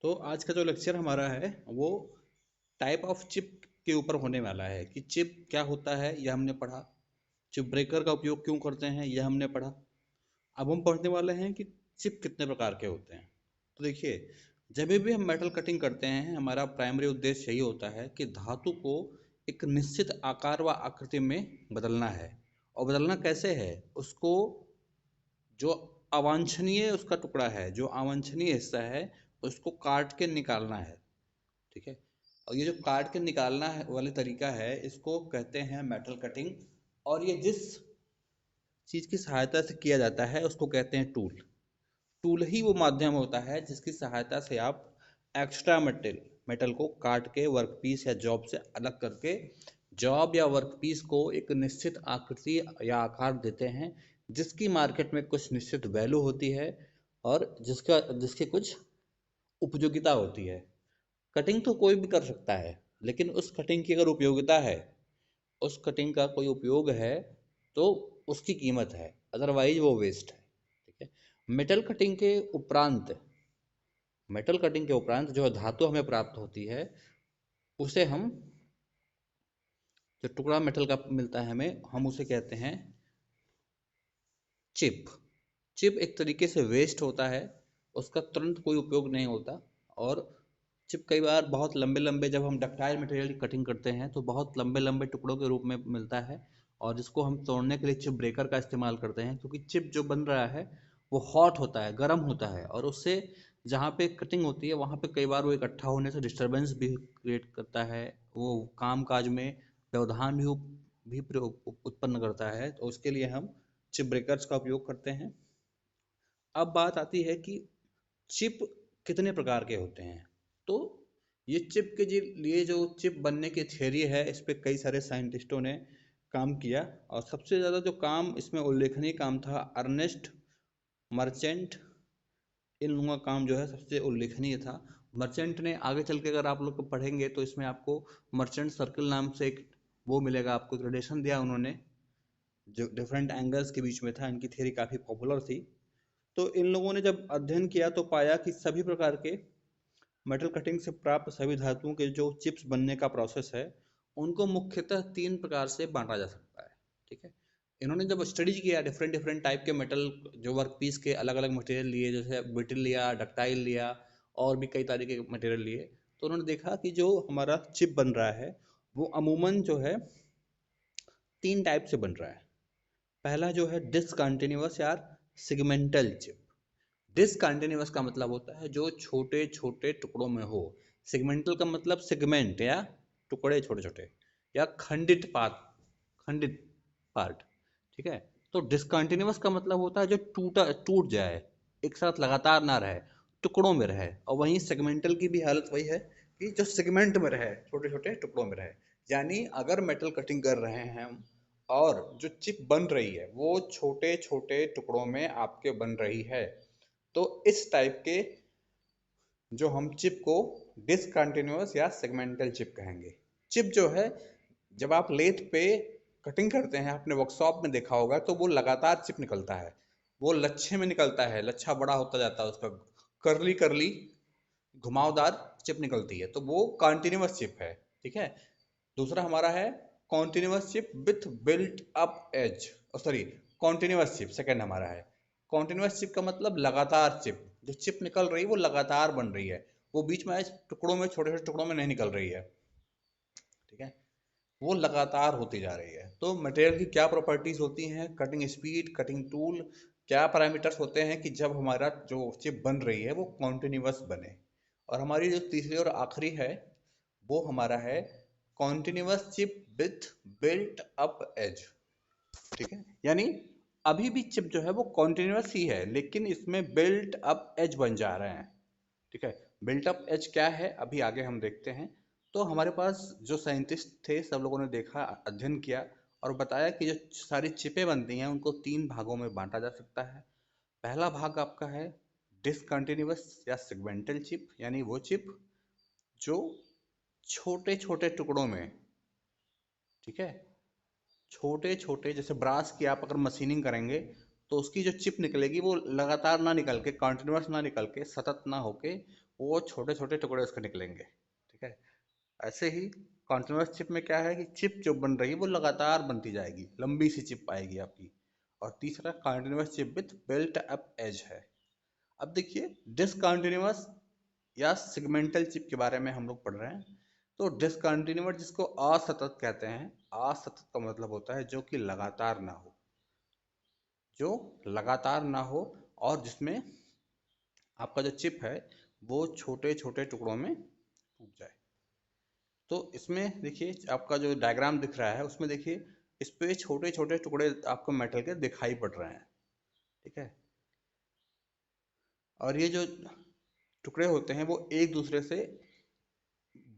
तो आज का जो लेक्चर हमारा है वो टाइप ऑफ चिप के ऊपर होने वाला है कि चिप क्या होता है यह हमने पढ़ा। चिप ब्रेकर का उपयोग क्यों करते हैं यह हमने पढ़ा। अब हम पढ़ने वाले हैं कि चिप कितने प्रकार के होते हैं। तो देखिए, जब भी हम मेटल कटिंग करते हैं हमारा प्राइमरी उद्देश्य यही होता है कि धातु को एक निश्चित आकार व आकृति में बदलना है। और बदलना कैसे है, उसको जो अवांछनीय उसका टुकड़ा है, जो अवांछनीय हिस्सा है, उसको काट के निकालना है। ठीक है। और ये जो काट के निकालना है वाले तरीका है इसको कहते हैं मेटल कटिंग। और ये जिस चीज की सहायता से किया जाता है उसको कहते हैं टूल। टूल ही वो माध्यम होता है जिसकी सहायता से आप एक्स्ट्रा मेटल मेटल को काट के वर्कपीस या जॉब से अलग करके जॉब या वर्कपीस को एक निश्चित आकृति या आकार देते हैं, जिसकी मार्केट में कुछ निश्चित वैल्यू होती है और जिसके कुछ उपयोगिता होती है। कटिंग तो कोई भी कर सकता है, लेकिन उस कटिंग की अगर उपयोगिता है, उस कटिंग का कोई उपयोग है, तो उसकी कीमत है, अदरवाइज वो वेस्ट है। ठीक है। मेटल कटिंग के उपरांत मेटल कटिंग के उपरांत जो धातु हमें प्राप्त होती है उसे हम, जो टुकड़ा मेटल का मिलता है हमें, हम उसे कहते हैं चिप। चिप एक तरीके से वेस्ट होता है, उसका तुरंत कोई उपयोग नहीं होता। और चिप कई बार बहुत लंबे लंबे, जब हम डक्टाइल मटेरियल की कटिंग करते हैं तो बहुत लंबे लंबे टुकड़ों के रूप में मिलता है। और जिसको हम तोड़ने के लिए चिप ब्रेकर का इस्तेमाल करते हैं, क्योंकि चिप जो बन रहा है वो हॉट होता है, गर्म होता है, और उससे जहाँ पे कटिंग होती है वहाँ पे कई बार वो इकट्ठा होने से डिस्टरबेंस भी क्रिएट करता है। वो काम काज में व्यवधान भी उत्पन्न करता है, तो उसके लिए हम चिप ब्रेकर्स का उपयोग करते हैं। अब बात आती है कि चिप कितने प्रकार के होते हैं। तो ये चिप के लिए जो चिप बनने की थियरी है, इस पे कई सारे साइंटिस्टों ने काम किया। और सबसे ज़्यादा जो काम इसमें उल्लेखनीय काम था अर्नेस्ट मर्चेंट। इन लोगों का काम जो है सबसे उल्लेखनीय था। मर्चेंट ने आगे चल के, अगर आप लोग को पढ़ेंगे तो इसमें आपको मर्चेंट सर्कल नाम से एक वो मिलेगा, आपको एक रिलेशन दिया उन्होंने जो डिफरेंट एंगल्स के बीच में था। इनकी थियरी काफ़ी पॉपुलर थी। तो इन लोगों ने जब अध्ययन किया तो पाया कि सभी प्रकार के मेटल कटिंग से प्राप्त सभी धातुओं के जो चिप्स बनने का प्रोसेस है, उनको मुख्यतः तीन प्रकार से बांटा जा सकता है। ठीक है। इन्होंने जब स्टडी किया डिफरेंट डिफरेंट टाइप के मेटल, जो वर्क पीस के अलग अलग मटेरियल लिए, जैसे ब्रिटल लिया, डक्टाइल लिया, और भी कई तरीके के मटेरियल लिए, तो उन्होंने देखा कि जो हमारा चिप बन रहा है वो अमूमन जो है तीन टाइप से बन रहा है। पहला जो है डिसकंटिन्यूअस या सिगमेंटल चिप। डिसकंटिन्यूअस का मतलब होता है जो छोटे छोटे टुकड़ों में हो। सेगमेंटल का मतलब सेगमेंट या टुकड़े छोटे छोटे, या खंडित पार्ट। ठीक है। तो डिसकंटिन्यूअस का मतलब होता है जो टूट जाए, एक साथ लगातार ना रहे, टुकड़ों में रहे। और वहीं सेगमेंटल की भी हालत वही है कि जो सेगमेंट में रहे, छोटे छोटे टुकड़ों में रहे। यानी अगर मेटल कटिंग कर रहे हैं हम और जो चिप बन रही है वो छोटे छोटे टुकड़ों में आपके बन रही है, तो इस टाइप के जो हम चिप को डिसकंटिन्यूअस या सेगमेंटल चिप कहेंगे। चिप जो है, जब आप लेथ पे कटिंग करते हैं, आपने वर्कशॉप में देखा होगा, तो वो लगातार चिप निकलता है। वो लच्छे में निकलता है, लच्छा बड़ा होता जाता है उसका, करली करली घुमावदार चिप निकलती है, तो वो कॉन्टिन्यूअस चिप है। ठीक है। दूसरा हमारा है continuous chip with built up edge, sorry, continuous chip second हमारा है। कॉन्टिन्यूअस चिप का मतलब लगातार चिप, जो चिप निकल रही है वो लगातार बन रही है, वो बीच में टुकड़ों में, छोटे छोटे टुकड़ों में नहीं निकल रही है। ठीक है। वो लगातार होती जा रही है। तो मटेरियल की क्या प्रॉपर्टीज होती हैं, कटिंग स्पीड, कटिंग टूल, क्या पैरामीटर्स होते हैं कि जब हमारा जो चिप बन रही है वो कॉन्टिन्यूअस बने। और हमारी जो तीसरी और आखिरी है वो हमारा है continuous chip with built up edge. ठीक है। यानी अभी भी चिप जो है वो कॉन्टिन्यूअस ही है, लेकिन इसमें बिल्ट अप एज बन जा रहे हैं। ठीक है। बिल्ट अप एज क्या है अभी आगे हम देखते हैं। तो हमारे पास जो साइंटिस्ट थे सब लोगों ने देखा, अध्ययन किया, और बताया कि जो सारी चिपें बनती हैं उनको तीन भागों में बांटा जा सकता है। पहला भाग आपका है डिसकंटिन्यूअस या सेगमेंटल चिप, यानी वो चिप जो छोटे छोटे टुकड़ों में, ठीक है, छोटे छोटे, जैसे ब्रास की आप अगर मशीनिंग करेंगे तो उसकी जो चिप निकलेगी वो लगातार ना निकल के, कंटिन्यूअस ना निकल के, सतत ना होके, वो छोटे छोटे टुकड़े उसके निकलेंगे। ठीक है। ऐसे ही कॉन्टिन्यूस चिप में क्या है कि चिप जो बन रही है वो लगातार बनती जाएगी, लंबी सी चिप आएगी आपकी। और तीसरा continuous chip with built up edge है। अब देखिए डिसकंटिन्यूअस या सेगमेंटल चिप के बारे में हम लोग पढ़ रहे हैं। तो डिसकंटिन्यूअस जिसको असतत कहते हैं, असतत का मतलब होता है जो कि लगातार ना हो, जो लगातार ना हो और जिसमें आपका जो चिप है वो छोटे छोटे टुकड़ों में टूट जाए। तो इसमें देखिए आपका जो डायग्राम दिख रहा है उसमें देखिए इस पे छोटे छोटे टुकड़े आपको मेटल के दिखाई पड़ रहे हैं। ठीक है। और ये जो टुकड़े होते हैं वो एक दूसरे से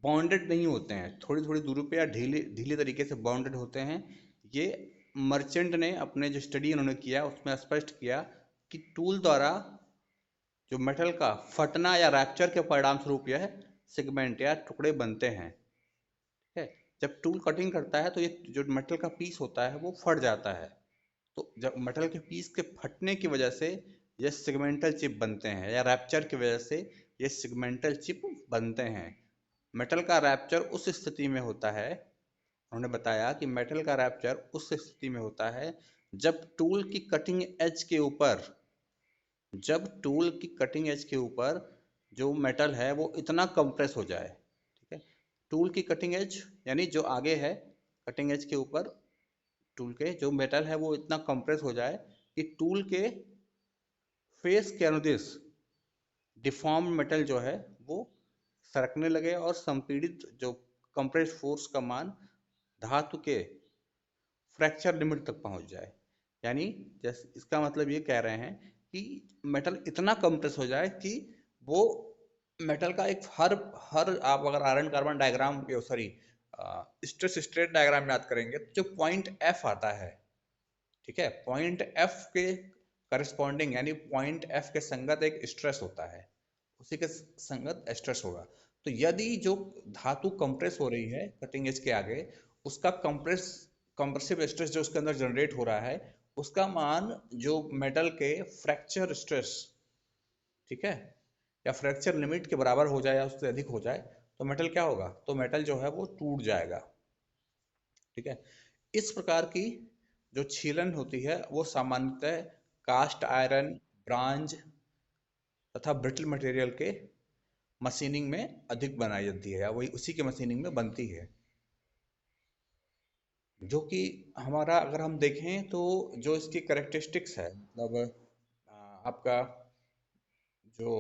बॉन्डेड नहीं होते हैं, थोड़ी थोड़ी दूरी पे या ढीले ढीले तरीके से बॉन्डेड होते हैं। ये मर्चेंट ने अपने जो स्टडी उन्होंने किया उसमें स्पष्ट किया कि टूल द्वारा जो मेटल का फटना या रैप्चर के परिणाम स्वरूप यह सेगमेंट या टुकड़े बनते हैं। ठीक है। जब टूल कटिंग करता है तो ये जो मेटल का पीस होता है वो फट जाता है। तो जब मेटल के पीस के फटने की वजह से ये सेगमेंटल चिप बनते हैं या रैप्चर की वजह से ये सेगमेंटल चिप बनते हैं। मेटल का रैप्चर उस स्थिति में होता है, उन्होंने बताया कि मेटल का रैप्चर उस स्थिति में होता है जब टूल की कटिंग एज के ऊपर, जब टूल की कटिंग एज के ऊपर जो मेटल है वो इतना कंप्रेस हो जाए। ठीक है। टूल की कटिंग एज यानी जो आगे है कटिंग एज के ऊपर टूल के जो मेटल है वो इतना कंप्रेस हो जाए कि टूल के फेस के अनुदिश डिफॉर्म मेटल जो है वो सरकने लगे और संपीड़ित जो कंप्रेस फोर्स का मान धातु के फ्रैक्चर लिमिट तक पहुंच जाए। यानी जैसे इसका मतलब ये कह रहे हैं कि मेटल इतना कंप्रेस हो जाए कि वो मेटल का एक हर हर आप अगर iron carbon diagram sorry stress straight diagram याद करेंगे तो जो पॉइंट एफ आता है, ठीक है, पॉइंट एफ के करस्पॉन्डिंग यानी पॉइंट एफ के संगत एक स्ट्रेस होता है, उसी के संगत स्ट्रेस होगा। तो यदि जो धातु कंप्रेस हो रही है कटिंग एज के आगे, उसका कंप्रेसिव स्ट्रेस जो उसके अंदर जनरेट हो रहा है उसका मान जो मेटल के फ्रैक्चर स्ट्रेस, ठीक है, या फ्रैक्चर लिमिट के बराबर हो जाए या उससे अधिक हो जाए तो मेटल क्या होगा, तो मेटल जो है वो टूट जाएगा। ठीक है। इस प्रकार की जो छीलन होती है वो सामान्यतः कास्ट आयरन, ब्रांज तथा ब्रिटल मटेरियल के मशीनिंग में अधिक बनाई जाती है या वही उसी के मशीनिंग में बनती है। जो कि हमारा अगर हम देखें तो जो इसकी करेक्टरिस्टिक्स है मतलब आपका जो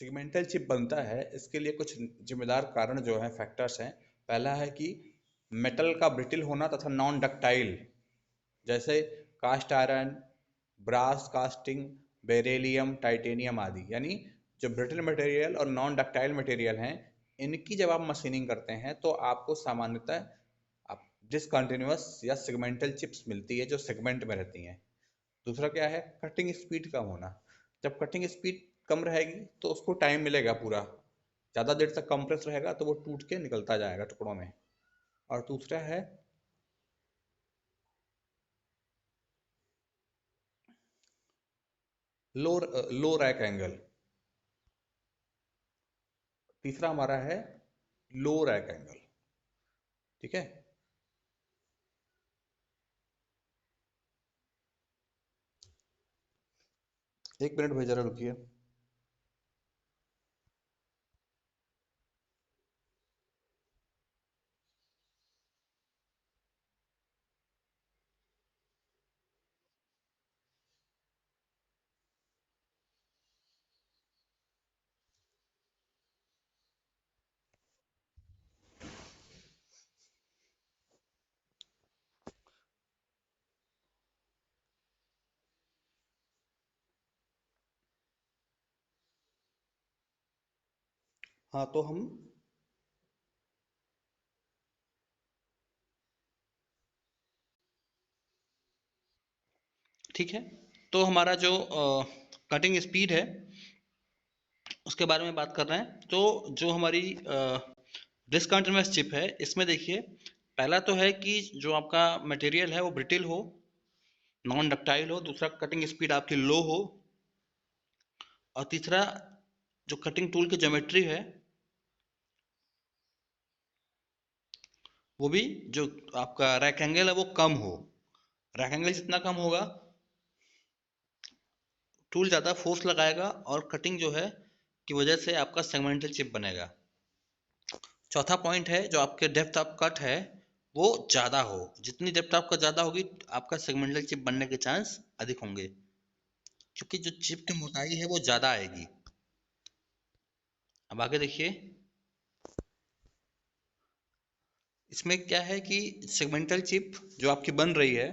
सेगमेंटल चिप बनता है इसके लिए कुछ जिम्मेदार कारण जो हैं, फैक्टर्स हैं। पहला है कि मेटल का ब्रिटिल होना तथा नॉन डक्टाइल, जैसे cast iron, brass casting, beryllium, titanium आदि, यानी जो ब्रिटल मटेरियल और नॉन डक्टाइल मटेरियल हैं इनकी जब आप मशीनिंग करते हैं तो आपको सामान्यतः आप डिसकंटिन्यूअस या सेगमेंटल चिप्स मिलती है जो सेगमेंट में रहती हैं। दूसरा क्या है, कटिंग स्पीड कम होना। जब कटिंग स्पीड कम रहेगी तो उसको टाइम मिलेगा पूरा, ज़्यादा देर तक कंप्रेस रहेगा तो वो टूट के निकलता जाएगा टुकड़ों में। और दूसरा है लो लो रैक एंगल। तीसरा हमारा है लो रैक एंगल। ठीक है। 1 मिनट भाई जरा रुकिए। हाँ तो हम ठीक है, तो हमारा जो कटिंग स्पीड है उसके बारे में बात कर रहे हैं। तो जो हमारी डिसकंटिन्यूअस चिप है इसमें देखिए पहला तो है कि जो आपका मटेरियल है वो ब्रिटिल हो, नॉन डक्टाइल हो, दूसरा कटिंग स्पीड आपकी लो हो, और तीसरा जो कटिंग टूल की ज्योमेट्री है वो भी, जो आपका रेक्टेंगल है वो कम हो। रेक्टेंगल जितना कम होगा, टूल ज़्यादा फोर्स लगाएगा और कटिंग जो है की वजह से आपका सेगमेंटल चिप बनेगा। चौथा पॉइंट है जो आपके डेप्थ ऑफ कट है वो ज़्यादा हो। जितनी डेप्थ आपका ज़्यादा होगी, आपका सेगमेंटल चिप बनने के चांस अधिक होंगे, क्योंकि जो चिप की मोटाई है वो ज़्यादा आएगी। अब आगे देखिए, इसमें क्या है कि सेगमेंटल चिप जो आपकी बन रही है,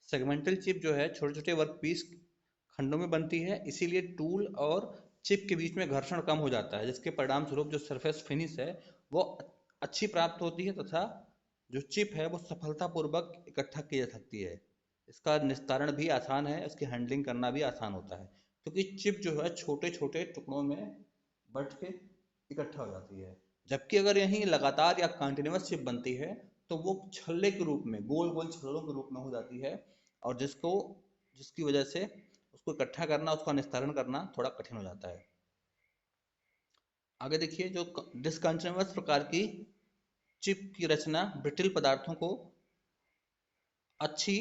सेगमेंटल चिप जो है छोटे छोटे वर्क पीस खंडों में बनती है, इसीलिए टूल और चिप के बीच में घर्षण कम हो जाता है, जिसके परिणाम स्वरूप जो सरफेस फिनिश है वो अच्छी प्राप्त होती है, तथा जो चिप है वो सफलतापूर्वक इकट्ठा की जा सकती है। इसका निस्तारण भी आसान है, इसकी हैंडलिंग करना भी आसान होता है, क्योंकि चिप जो है छोटे छोटे टुकड़ों में बट के इकट्ठा हो जाती है। जबकि अगर यहीं लगातार या कंटिन्यूअस चिप बनती है तो वो छल्ले के रूप में, गोल गोल छल्लों के रूप में हो जाती है, और जिसकी वजह से उसको इकट्ठा करना, उसका निस्तारण करना थोड़ा कठिन हो जाता है। आगे देखिए, जो डिसकंटिन्यूअस प्रकार की चिप की रचना ब्रिटिल पदार्थों को अच्छी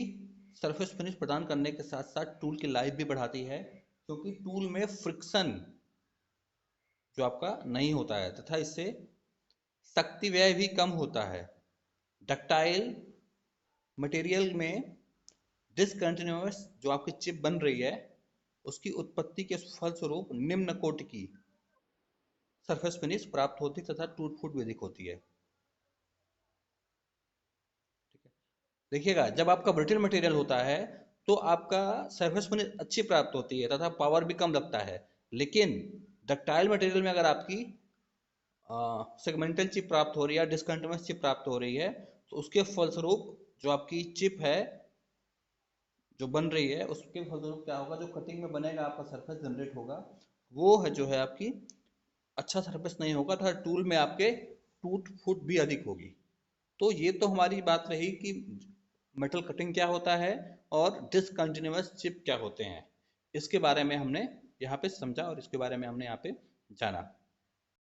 सरफेस फिनिश प्रदान करने के साथ साथ टूल की लाइफ भी बढ़ाती है, क्योंकि टूल में फ्रिक्शन जो आपका नहीं होता है, तथा इससे शक्ति व्यय भी कम होता है। डक्टाइल मटेरियल में डिसकंटिन्यूअस जो आपकी चिप बन रही है उसकी उत्पत्ति के फलस्वरूप निम्न कोटि की सरफेस फिनिश प्राप्त होती तथा टूट फूट भी अधिक होती है। ठीक है, देखिएगा, जब आपका ब्रिटल मटेरियल होता है तो आपका सरफेस फिनिश अच्छी प्राप्त होती है तथा पावर भी कम लगता है, लेकिन डक्टाइल मटेरियल में अगर आपकी सेगमेंटल चिप प्राप्त हो रही है, डिसकंटिन्यूअस चिप प्राप्त हो रही है, तो उसके फलस्वरूप जो आपकी चिप है जो बन रही है उसके फलस्वरूप क्या होगा, जो कटिंग में बनेगा आपका सरफेस जनरेट होगा वो है जो है आपकी अच्छा सरफेस नहीं होगा, तथा टूल में आपके टूट फूट भी अधिक होगी। तो ये तो हमारी बात रही कि मेटल कटिंग क्या होता है और डिसकंटिन्यूअस चिप क्या होते हैं। इसके बारे में हमने यहाँ पे समझा और इसके बारे में हमने यहाँ पे जाना।